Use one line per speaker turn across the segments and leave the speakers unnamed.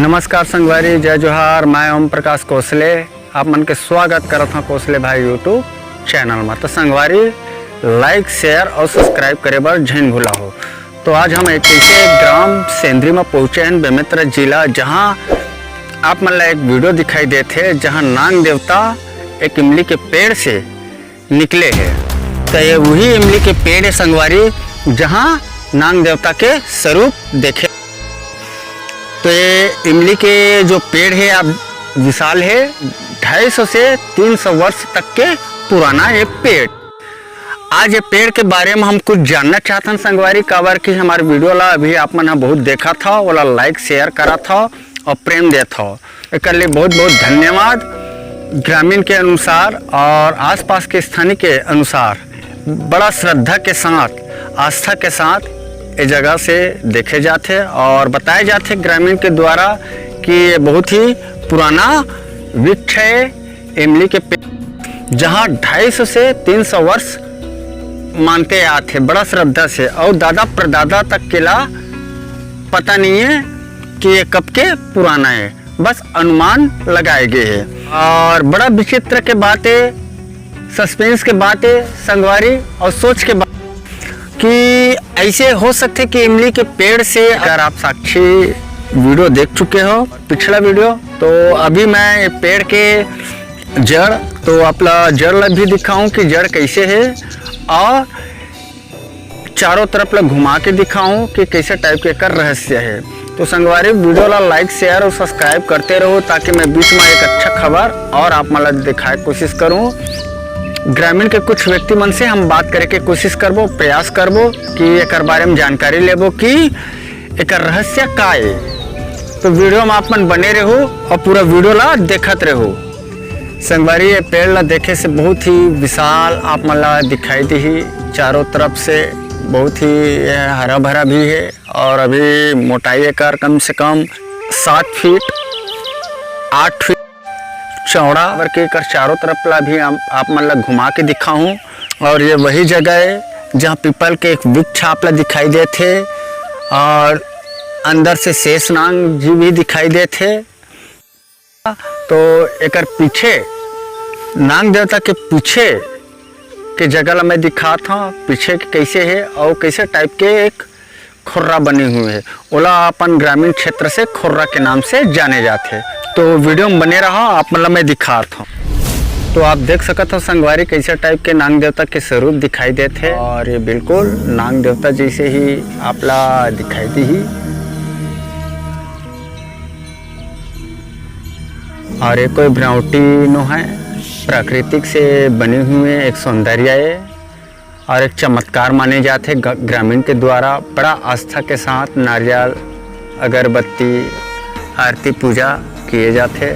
नमस्कार संगवारी, जय जोहार। मैं ओम प्रकाश कोसले आप मन के स्वागत करत हूँ कोसले भाई यूट्यूब चैनल में। तो संगवारी लाइक शेयर और सब्सक्राइब करे बर झन भूला हो। तो आज हम एक ऐसे ग्राम सेंद्री में पहुँचे हैं बेमेतरा जिला, जहाँ आप मन ला एक वीडियो दिखाई देते जहाँ नाग देवता एक इमली के पेड़ से निकले है। तो ये वही इमली के पेड़ है संगवारी, जहाँ नाग देवता के स्वरूप देखे। तो ये इमली के जो पेड़ है अब विशाल है, 250 से 300 वर्ष तक के पुराना ये पेड़। आज ये पेड़ के बारे में हम कुछ जानना चाहते हैं संगवारी, काबर कि हमारे वीडियो ला अभी आप मन बहुत देखा था, वाला लाइक शेयर करा था और प्रेम दिया था। एक लिए बहुत बहुत धन्यवाद। ग्रामीण के अनुसार और आसपास के स्थानीय के अनुसार बड़ा श्रद्धा के साथ, आस्था के साथ इस जगह से देखे जाते और बताए जाते ग्रामीण के द्वारा कि ये बहुत ही पुराना वृक्ष है इमली के पेड़, जहाँ 250 से 300 वर्ष मानते आते बड़ा श्रद्धा से। और दादा परदादा तक के ला पता नहीं है कि ये कब के पुराना है, बस अनुमान लगाए गए हैं। और बड़ा विचित्र के बातें, सस्पेंस के बातें संगवारी और सोच के कि ऐसे हो सकते कि इमली के पेड़ से, अगर आप साक्षी वीडियो देख चुके हो पिछला वीडियो, तो अभी मैं पेड़ के जड़, तो अपना जड़ भी दिखाऊं कि जड़ कैसे है और चारों तरफ ला घुमा के दिखाऊं कि कैसे टाइप के कर रहस्य है। तो संगवारी वीडियो ला लाइक शेयर और सब्सक्राइब करते रहो, ताकि मैं बीच में एक अच्छा खबर और आप मला दिखाए कोशिश करूँ। ग्रामीण के कुछ व्यक्ति मन से हम बात करे के कोशिश करबो, प्रयास करबो कि एक बारे में जानकारी लेबो कि एक रहस्य का है। तो वीडियो में आप मन बने रहो और पूरा वीडियो ला देखत रहो। संगवारी ये पेड़ ला देखे से बहुत ही विशाल आप मन ला दिखाई दी, चारों तरफ से बहुत ही हरा भरा भी है। और अभी मोटाई कर कम से कम 7 फीट 8 फीट चौड़ा करके कर चारों तरफ ला भी आप मन ला घुमा के दिखाऊं। और ये वही जगह है जहाँ पीपल के एक वृक्ष आप ला दिखाई देते और अंदर से शेषनाग जी भी दिखाई देते। तो एक पीछे नाग देवता के पीछे के जगह ला मैं दिखा था, पीछे के कैसे है और कैसे टाइप के एक खुर्रा बनी हुई है। ओला अपन ग्रामीण क्षेत्र से खुर्रा के नाम से जाने जाते। तो वीडियो में बने रहा, आप मतलब मैं दिखा था। तो आप देख सकते हो संगवारी कैसे टाइप के नाग देवता के स्वरूप दिखाई देते और ये बिल्कुल नाग देवता जैसे ही आपला दिखाई दी ही। और ये कोई बनावटी नो है, प्राकृतिक से बने हुए एक सौंदर्य है और एक चमत्कार माने जाते ग्रामीण के द्वारा। बड़ा आस्था के साथ नारियल, अगरबत्ती, आरती पूजा किए जाते।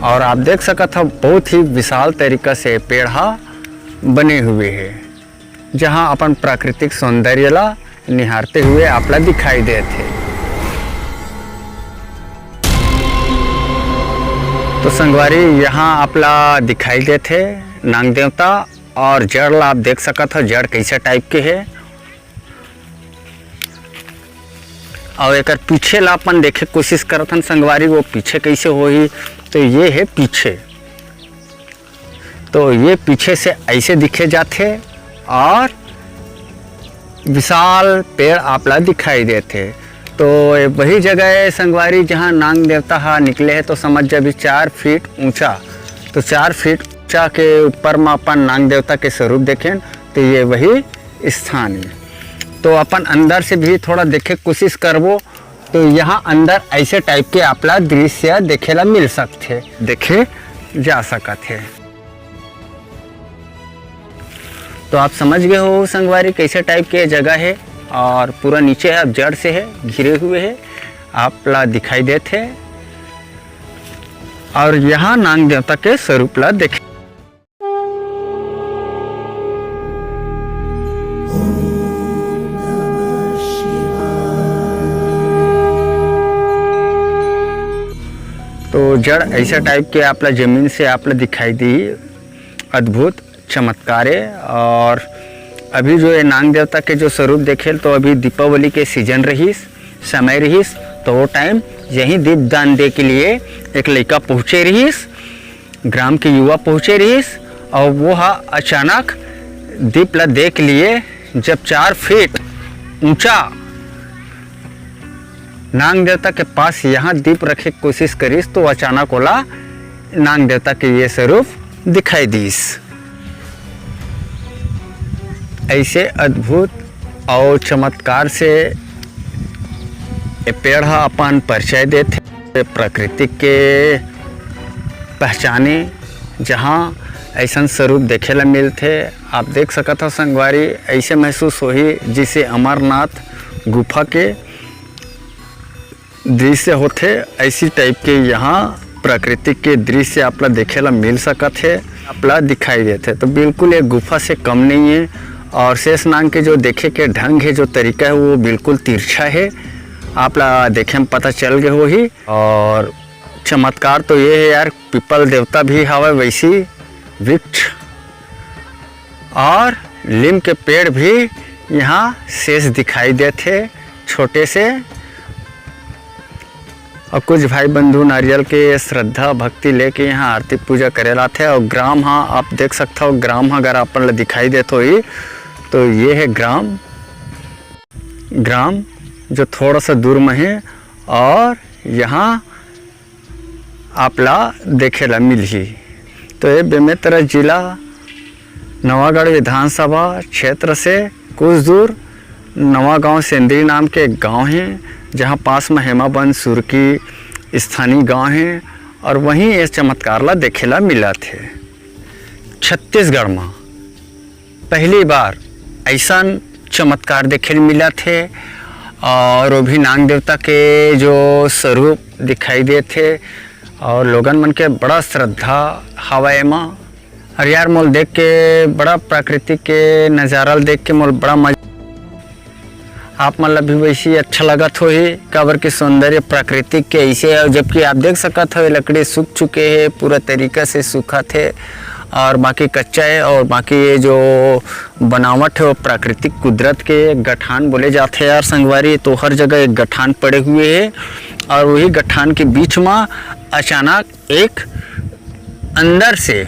और आप देख सकते हो बहुत ही विशाल तरीका से पेड़ बने हुए हैं, जहां अपन प्राकृतिक सौंदर्य ला निहारते हुए आपला दिखाई देते। तो संगवारी यहाँ आपला दिखाई देते नाग देवता और जड़ ला आप देख सकते हो जड़ कैसे टाइप के है। और एक पीछे ला अपन देखे कोशिश करत हन संगवारी, वो पीछे कैसे हो ही। तो ये है पीछे, तो ये पीछे से ऐसे दिखे जाते और विशाल पेड़ आपला दिखाई देते। तो वही जगह है संगवारी जहाँ नाग देवता निकले हैं। तो समझ जब 4 फीट ऊंचा, तो 4 फीट ऊंचा के ऊपर में अपन नाग देवता के स्वरूप देखें, तो ये वही स्थान है। तो अपन अंदर से भी थोड़ा देखे कोशिश करबो, तो यहाँ अंदर ऐसे टाइप के आपला दृश्य देखेला मिल सकते, देखे जा सकते। तो आप समझ गए हो संगवारी कैसे टाइप के जगह है। और पूरा नीचे है, जड़ से है घिरे हुए है आपला दिखाई देते। और यहाँ नाग देवता के स्वरूप ला देखे। तो जड़ ऐसा टाइप के आपला जमीन से आपला दिखाई दी, अद्भुत चमत्कार है। और अभी जो ये नाग देवता के जो स्वरूप देखे, तो अभी दीपावली के सीजन रहीस, समय रहीस, तो वो टाइम यहीं दीपदान दे के लिए एक लड़का पहुँचे रहीस, ग्राम के युवा पहुँचे रहीस और वो अचानक दीप ला देख लिए। जब 4 फीट ऊंचा नाग देवता के पास यहाँ दीप रखे कोशिश करीस तो अचानक ओला नाग देवता के ये स्वरूप दिखाई दीस। ऐसे अद्भुत और चमत्कार से ये पेड़ अपन परिचय देते प्रकृति के पहचाने, जहाँ ऐसा स्वरूप देखे ला मिलते। आप देख सकते हो संगवारी, ऐसे महसूस होही जिसे अमरनाथ गुफा के दृश्य होते, ऐसी टाइप के यहाँ प्रकृति के दृश्य आपला देखे ला मिल सकत है, आपला दिखाई देते। तो बिल्कुल ये गुफा से कम नहीं है और शेषनाग के जो देखे के ढंग है, जो तरीका है वो बिल्कुल तिरछा है, आपला देखे में पता चल गए हो ही। और चमत्कार तो ये है यार, पीपल देवता भी हवा वैसी वृक्ष और नीम के पेड़ भी यहाँ शेष दिखाई देते छोटे से। और कुछ भाई बंधु नारियल के श्रद्धा भक्ति लेके यहाँ आरती पूजा करे लाते। और ग्राम आप देख सकते हो, ग्राम अगर अपन दिखाई देते हो ही तो ये है ग्राम जो थोड़ा सा दूर में है और यहाँ आपला देखे ला मिल ही। तो ये बेमेतरा जिला नवागढ़ विधानसभा क्षेत्र से कुछ दूर नवागांव सेंद्री नाम के एक गांव है, जहां पास में हेमाबंद सुरकी स्थानीय गांव है और वहीं ये चमत्कार ला देखेला मिला थे। छत्तीसगढ़ में पहली बार ऐसा चमत्कार देखे मिला थे और वो भी नाग देवता के जो स्वरूप दिखाई दे थे और लोगन मन के बड़ा श्रद्धा हवा में। और यार मोल देख के बड़ा प्राकृतिक के नज़ारा देख के मोल बड़ा मजा आप मतलब भी वैसी अच्छा लगत हो ही, काबर के सौंदर्य प्राकृतिक के ऐसे है। जबकि आप देख सकत हो लकड़ी सूख चुके हैं, पूरा तरीका से सूखा थे और बाकी कच्चा है। और बाकी ये जो बनावट है वो प्राकृतिक कुदरत के गठान बोले जाते हैं यार संगवारी। तो हर जगह एक गठान पड़े हुए है और वही गठान के बीच में अचानक एक अंदर से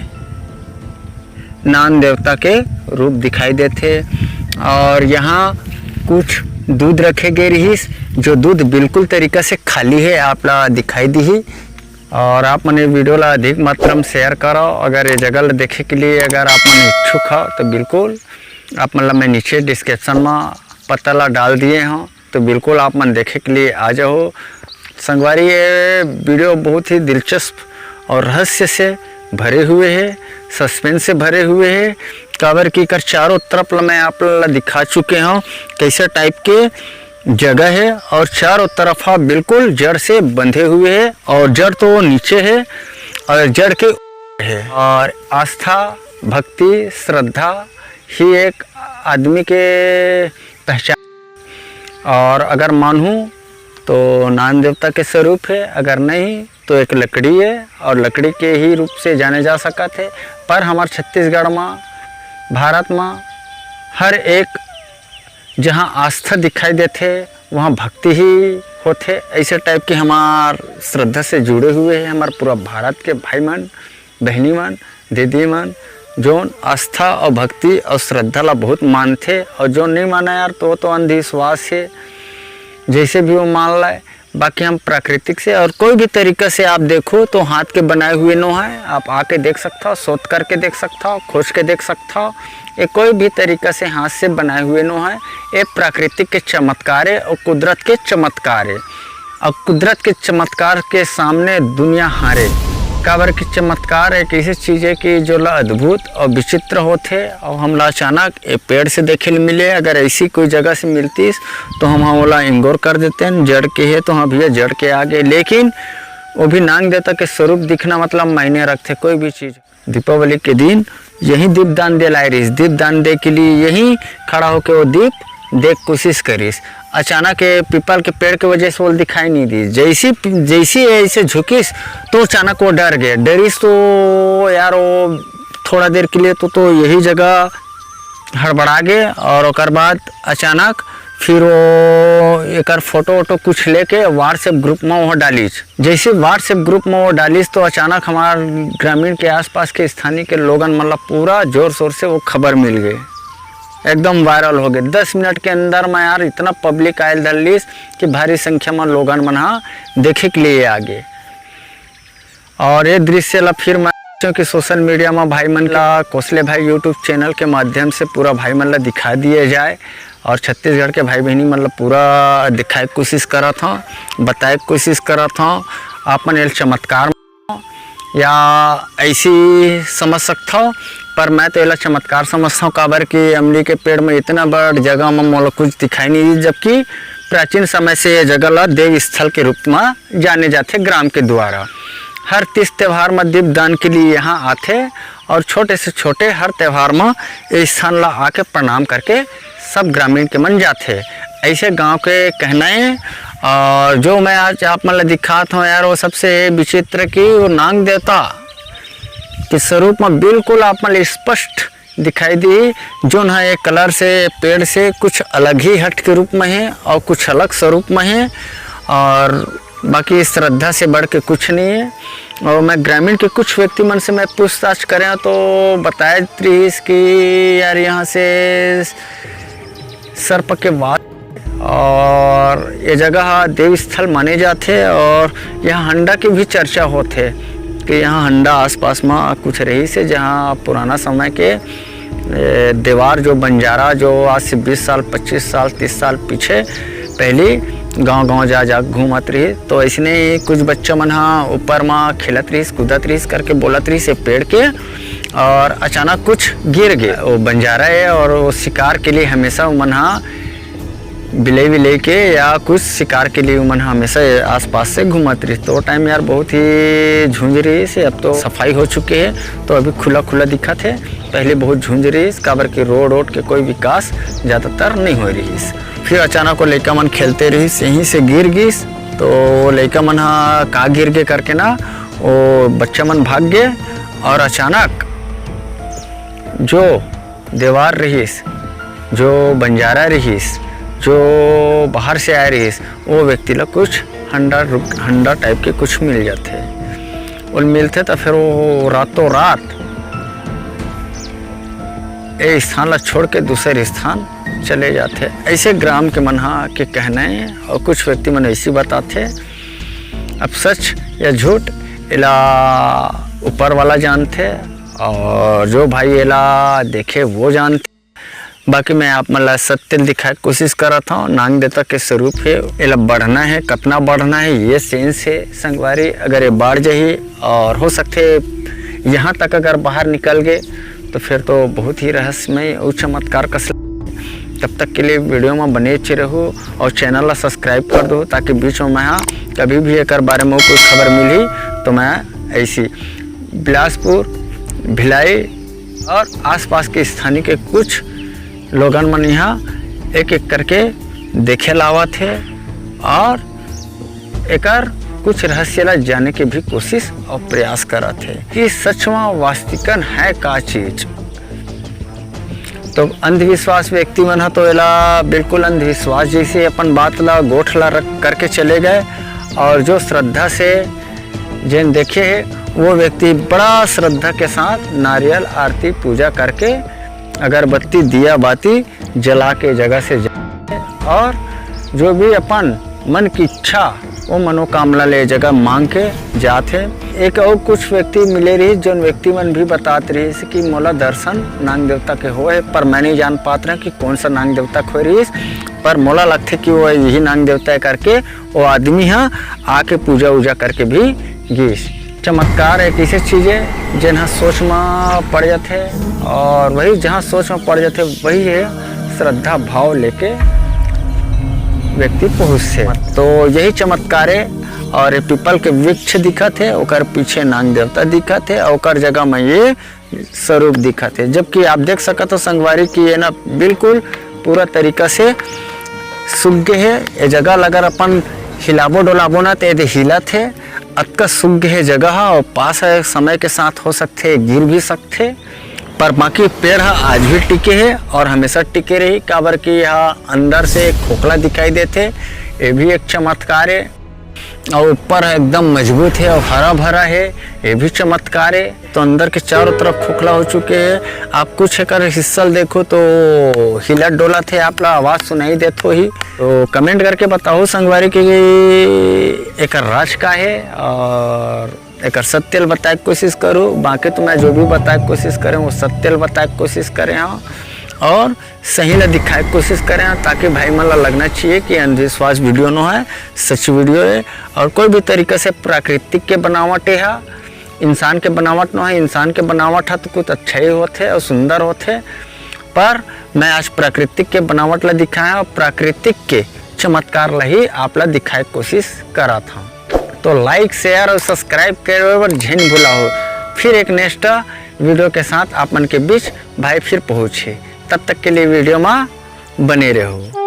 नाग देवता के रूप दिखाई देते। और यहाँ कुछ दूध रखे गए रही, जो दूध बिल्कुल तरीका से खाली है, आप ला दिखाई दी। और आप मने वीडियो ला अधिक मात्रा में शेयर करो। अगर ये जगह ला देखे के लिए अगर आप मन इच्छुक हो तो बिल्कुल आप मतलब मैं नीचे डिस्क्रिप्शन में पता ला डाल दिए हो, तो बिल्कुल आप मन देखे के लिए आ जाओ संगवारी। ये वीडियो बहुत ही दिलचस्प और रहस्य से भरे हुए है, सस्पेंस से भरे हुए है। काबर की कर चारों तरफ मैं आप दिखा चुके हूँ कैसे टाइप के जगह है और चारों तरफ बिल्कुल जड़ से बंधे हुए है और जड़ तो नीचे है और जड़ के है। और आस्था भक्ति श्रद्धा ही एक आदमी के पहचान। और अगर मानूं तो नाग देवता के स्वरूप है, अगर नहीं तो एक लकड़ी है और लकड़ी के ही रूप से जाने जा सका थे। पर हमारे छत्तीसगढ़ में भारत में हर एक जहाँ आस्था दिखाई देते वहाँ भक्ति ही होते। ऐसे टाइप के हमार श्रद्धा से जुड़े हुए हैं हमारे पूरा भारत के भाई मन बहनी मन दीदी मन, जो आस्था और भक्ति और श्रद्धा ला बहुत मानते। और जो नहीं माना यार तो अंधविश्वास है, जैसे भी वो मान लाए। बाकी हम प्राकृतिक से और कोई भी तरीका से आप देखो तो हाथ के बनाए हुए नो है, आप आके देख सकते हो, शोध करके देख सकते हो, खोज के देख सकते हो। ये कोई भी तरीका से हाथ से बनाए हुए नो है, ये प्राकृतिक के चमत्कार है और कुदरत के चमत्कार है। और कुदरत के चमत्कार के सामने दुनिया हारे। काबर के चमत्कार एक ऐसी चीज़ है कि जो ला अद्भुत और विचित्र होते और हम ला अचानक ये पेड़ से देखे मिले। अगर ऐसी कोई जगह से मिलती तो हम वाला इंगोर कर देते हैं, जड़ के है तो हाँ भैया जड़ के आगे। लेकिन वो भी नाग देवता के स्वरूप दिखना मतलब मायने रखते कोई भी चीज़। दीपावली के दिन यही दीपदान दे लाए रही, दीपदान दे के लिए यही खड़ा होकर वो दीप देख कोशिश करीस। अचानक पीपल के पेड़ के वजह से वो दिखाई नहीं दी। जैसी ऐसे झुकीस तो अचानक वो डर गए। डरीस तो यार वो थोड़ा देर के लिए तो यही जगह हड़बड़ा गए और उसके बाद अचानक फिर वो एक फोटो वोटो कुछ लेके व्हाट्सएप ग्रुप में वो डालीज। जैसे व्हाट्सएप ग्रुप में वो डालीज तो अचानक हमारे ग्रामीण के आसपास के स्थानीय के लोगन मतलब पूरा जोर शोर से वो खबर मिल गई, एकदम वायरल हो गए। 10 मिनट के अंदर में यार इतना पब्लिक आयल दलिस कि भारी संख्या में लोगन मन देखे के लिए आगे। और ये दृश्य ला फिर मैं क्योंकि सोशल मीडिया में भाई मन ला कोसले भाई यूट्यूब चैनल के माध्यम से पूरा भाई मन ला दिखा दिए जाए और छत्तीसगढ़ के भाई बहनी मतलब पूरा दिखाए की कोशिश करत हूँ, बताए की कोशिश करत हूँ। आपन ये चमत्कार या ऐसी समझ सकता हो, पर मैं तो ये चमत्कार समझता हूँ। काबर कि अमली के पेड़ में इतना बड़ जगह में मोला कुछ दिखाई नहीं दी, जबकि प्राचीन समय से ये जगह ला देव स्थल के रूप में जाने जाते ग्राम के द्वारा। हर 30 त्यौहार में दीपदान के लिए यहाँ आते और छोटे से छोटे हर त्यौहार में इस स्थान ला आके प्रणाम करके सब ग्रामीण के मन जाते। ऐसे गांव के कहना है। और जो मैं आज आप मतलब दिखाता हूँ यार, वो सबसे विचित्र की वो नाग देवता के स्वरूप में बिल्कुल आप मतलब स्पष्ट दिखाई दी, जो ना एक कलर से पेड़ से कुछ अलग ही हट के रूप में है और कुछ अलग स्वरूप में है, और बाकी श्रद्धा से बढ़ के कुछ नहीं है। और मैं ग्रामीण के कुछ व्यक्ति मन से मैं पूछताछ करें तो बताया त्रिस कि यार यहाँ से सर्प के वास और ये जगह देव स्थल माने जाते। और यहाँ हंडा की भी चर्चा होते कि यहाँ हंडा आसपास में कुछ रही से, जहाँ पुराना समय के दीवार जो बंजारा जो आज से 20 साल 25 साल 30 साल पीछे पहले गांव-गांव जा घूमत रही। तो ऐसने कुछ बच्चा मन ऊपर में खेलत रही, कूदत रही करके बोलत रही से पेड़ के, और अचानक कुछ गिर गए। वो बंजारा है और वो शिकार के लिए हमेशा मन बिले के या कुछ शिकार के लिए मन हमेशा आसपास से घूमत रही। तो टाइम यार बहुत ही झुंझ रही से, अब तो सफाई हो चुके है तो अभी खुला दिखा थे। पहले बहुत झुंझ रही काबर के रोड के कोई विकास ज़्यादातर नहीं हो रही। फिर अचानक वो लड़का मन खेलते रही यहीं से गिर गई। तो लड़का मन का गिर गए करके ना वो बच्चा मन भाग गए, और अचानक जो दीवार रहीस, जो बंजारा रहीस, जो बाहर से आए रहीस, वो व्यक्ति ला कुछ हंडा टाइप के कुछ मिल जाते और मिलते। तो फिर वो रातों रात ये स्थान ला छोड़ के दूसरे स्थान चले जाते। ऐसे ग्राम के मन के कहना है, और कुछ व्यक्ति मन ऐसी बताते। अब सच या झूठ इला ऊपर वाला जानते, और जो भाई इला देखे वो जानते। बाकी मैं आप मतलब सत्य दिखाए कोशिश कर रहा था। नाग देवता के स्वरूप है, इला बढ़ना है, कितना बढ़ना है ये सेंस है संगवारी। अगर ये बढ़ जाए और हो सकते यहाँ तक अगर बाहर निकल गए तो फिर तो बहुत ही रहस्यमय और चमत्कार का। तब तक के लिए वीडियो में बने अच्छे रहो और चैनल ला सब्सक्राइब कर दो, ताकि बीच में मैं कभी भी एक बारे में कोई खबर मिली तो मैं ऐसी बिलासपुर, भिलाई और आसपास के स्थानीय के कुछ लोगन मन यहाँ एक करके देखे लावा थे, और एकर कुछ रहस्य ला जाने के भी कोशिश और प्रयास करा थे कि सच में वास्तविकन है का चीज। तो अंधविश्वास व्यक्ति मन तो एला बिल्कुल अंधविश्वास जैसे अपन बात ला गोठ ला रख करके चले गए, और जो श्रद्धा से जिन देखे है वो व्यक्ति बड़ा श्रद्धा के साथ नारियल आरती पूजा करके अगरबत्ती दिया बाती जला के जगह से जाते, और जो भी अपन मन की इच्छा वो मनोकामना ले जगह मांग के जाते। एक और कुछ व्यक्ति मिले रही, जो व्यक्ति मन भी बताते रही कि मोला दर्शन नाग देवता के हो है, पर मैं नहीं जान पात रहा कि कौन सा नाग देवता खो रही। पर मोला लगते कि वो यही नाग देवता है करके वो आदमी आके पूजा उजा करके भी गीस। चमत्कार एक ऐसी चीज़ है जिन्हें सोच में पड़ जाते, और वही जहाँ सोच में पड़ जाते वही है श्रद्धा भाव लेके व्यक्ति पहुँचते। तो यही चमत्कार है। और पीपल के वृक्ष दिखत है, ओकर पीछे नाग देवता दिखत है, और ओकर जगह में ये स्वरूप दिखत है। जबकि आप देख सकते हो संगवारी की ये ना बिल्कुल पूरा तरीका से सूख गए है। ये जगह अगर अपन हिलाबो डोलाबो ना तो ये हिलत है, अतका सूख गए है जगह, और पास है समय के साथ हो सकते गिर भी सकते। पर बाकी पेड़ है आज भी टिके है और हमेशा टिके रही। काबर की यह अंदर से खोखला दिखाई देते, ये भी एक चमत्कार है। और ऊपर एकदम मजबूत है और हरा भरा है, ये भी चमत्कार है। तो अंदर के चारों तरफ खोखला हो चुके हैं। आप कुछ अगर हिस्सा देखो तो हिला डोला थे, आप ला आवाज सुनाई देते ही। तो कमेंट करके बताओ संगवारी की एक राज का है और एक सत्य बताए कोशिश करूँ। बाकी तो मैं जो भी बताए कोशिश करें वो सत्य बताए कोशिश करें हाँ, और सही ला दिखाए कोशिश करें हाँ, ताकि भाई मन ला लगना चाहिए कि अंधविश्वास वीडियो न है, सच वीडियो है। और कोई भी तरीके से प्राकृतिक के बनावट है, इंसान के बनावट न है। इंसान के बनावट है तो कुछ अच्छा ही होते और सुंदर होते, पर मैं आज प्राकृतिक के बनावट ला दिखाया और प्राकृतिक के चमत्कार ला ही आप ला दिखाए कोशिश करा था। तो लाइक शेयर और सब्सक्राइब करे पर झन भूला हो। फिर एक नेक्स्ट वीडियो के साथ आप मन के बीच भाई फिर पहुँचे। तब तक के लिए वीडियो में बने रहो।